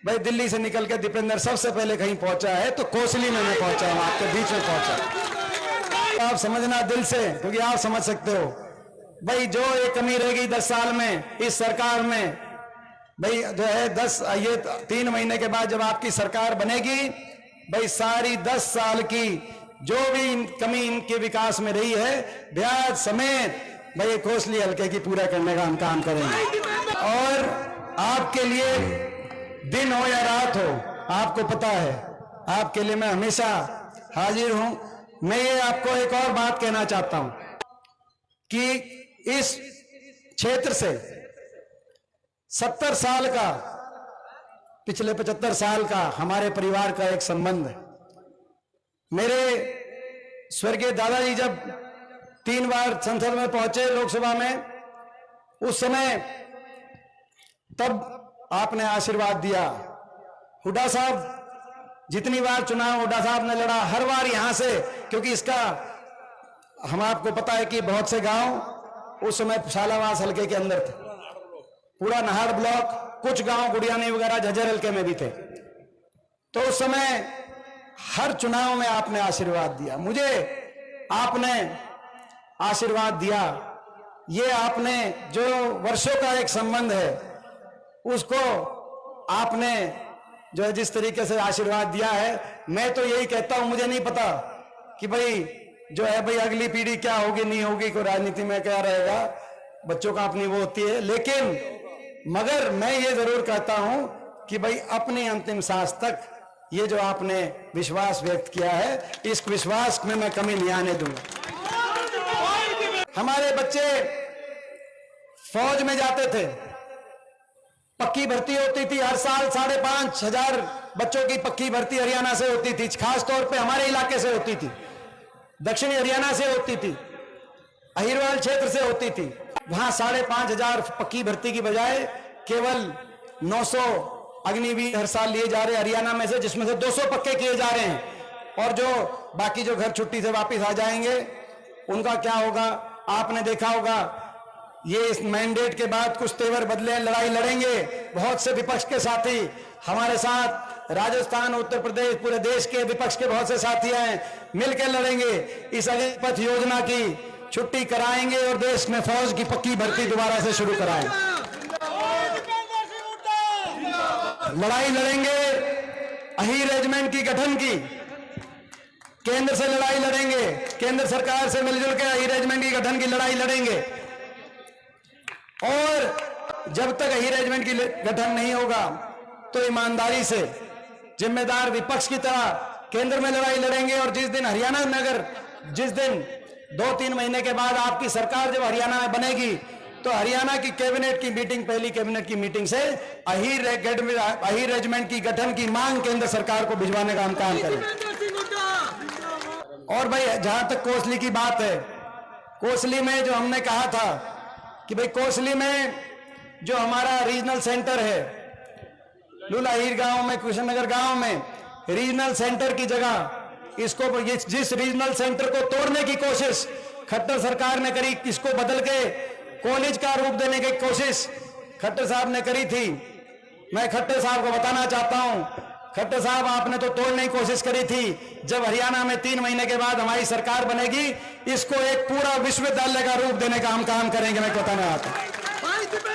भाई दिल्ली से निकल के दीपेंद्र सबसे पहले कहीं पहुंचा है तो कोसली में मैं पहुंचा हूं, आपके बीच में पहुंचा। आप समझना दिल से, क्योंकि आप समझ सकते हो भाई जो एक कमी रहेगी 10 साल में इस सरकार में, भाई जो है 3 महीने के बाद जब आपकी सरकार बनेगी, भाई सारी 10 साल की जो भी कमी इनके विकास में रही है ब्याज समेत भाई कोसली हल्के की पूरा करने का हम काम करेंगे। और आपके लिए दिन हो या रात हो, आपको पता है आपके लिए मैं हमेशा हाजिर हूं। मैं ये आपको एक और बात कहना चाहता हूं कि इस क्षेत्र से 70 साल का, पिछले 75 साल का हमारे परिवार का एक संबंध है। मेरे स्वर्गीय दादाजी जब 3 बार संसद में पहुंचे, लोकसभा में, उस समय तब आपने आशीर्वाद दिया। हुड्डा साहब जितनी बार चुनाव हुड्डा साहब ने लड़ा, हर बार यहां से, क्योंकि इसका हम आपको पता है कि बहुत से गांव उस समय शालावास हल्के के अंदर थे, पूरा नाहड़ ब्लॉक, कुछ गांव गुड़ियानी वगैरह झज्जर हल्के में भी थे। तो उस समय हर चुनाव में आपने आशीर्वाद दिया, मुझे आपने आशीर्वाद दिया। ये आपने जो वर्षों का एक संबंध है उसको आपने जो है जिस तरीके से आशीर्वाद दिया है, मैं तो यही कहता हूं, मुझे नहीं पता कि भाई जो है भाई अगली पीढ़ी क्या होगी नहीं होगी, कोई राजनीति में क्या रहेगा, बच्चों का अपनी वो होती है, लेकिन मगर मैं ये जरूर कहता हूं कि भाई अपनी अंतिम सांस तक ये जो आपने विश्वास व्यक्त किया है, इस विश्वास में मैं कमी नहीं आने दूंगा। हमारे बच्चे फौज में जाते थे, पक्की भर्ती होती थी, हर साल 5,500 बच्चों की पक्की भर्ती हरियाणा से होती थी, खास तौर पे हमारे इलाके से होती थी, दक्षिणी हरियाणा से होती थी, अहिरवाल क्षेत्र से होती थी। वहां 5,500 पक्की भर्ती की बजाय केवल 900 अग्निवीर हर साल लिए जा रहे हैं हरियाणा में से, जिसमें से 200 पक्के किए जा रहे हैं। और जो बाकी जो घर छुट्टी से वापिस आ जाएंगे उनका क्या होगा, आपने देखा होगा ये इस मैंडेट के बाद कुछ तेवर बदले, लड़ाई लड़ेंगे। बहुत से विपक्ष के साथी हमारे साथ, राजस्थान, उत्तर प्रदेश, पूरे देश के विपक्ष के बहुत से साथी हैं, मिलकर लड़ेंगे। इस अग्निपथ योजना की छुट्टी कराएंगे और देश में फौज की पक्की भर्ती दोबारा से शुरू कराएंगे। लड़ाई लड़ेंगे अहीर रेजिमेंट की गठन की, केंद्र से लड़ाई लड़ेंगे, केंद्र सरकार से मिलजुल के अहीर रेजिमेंट की गठन की लड़ाई लड़ेंगे। और जब तक अहीर रेजिमेंट की गठन नहीं होगा तो ईमानदारी से जिम्मेदार विपक्ष की तरह केंद्र में लड़ाई लड़ेंगे। और जिस दिन हरियाणा में, अगर जिस दिन 2-3 महीने के बाद आपकी सरकार जब हरियाणा में बनेगी, तो हरियाणा की कैबिनेट की मीटिंग, पहली कैबिनेट की मीटिंग से अहीर रेजिमेंट की गठन की मांग केंद्र सरकार को भिजवाने का हम काम करें। और भाई जहां तक कोसली की बात है, कोसली में जो हमने कहा था कि भाई कोसली में जो हमारा रीजनल सेंटर है, लुलाहीर गांव में, कृष्णनगर गांव में रीजनल सेंटर की जगह इसको, जिस रीजनल सेंटर को तोड़ने की कोशिश खट्टर सरकार ने करी, इसको बदल के कॉलेज का रूप देने की कोशिश खट्टर साहब ने करी थी। मैं खट्टर साहब को बताना चाहता हूं, खट्टर साहब आपने तो तोड़ने की कोशिश करी थी। जब हरियाणा में 3 महीने के बाद हमारी सरकार बनेगी, इसको एक पूरा विश्वविद्यालय का रूप देने का हम काम करेंगे, मैं बताना चाहता हूं।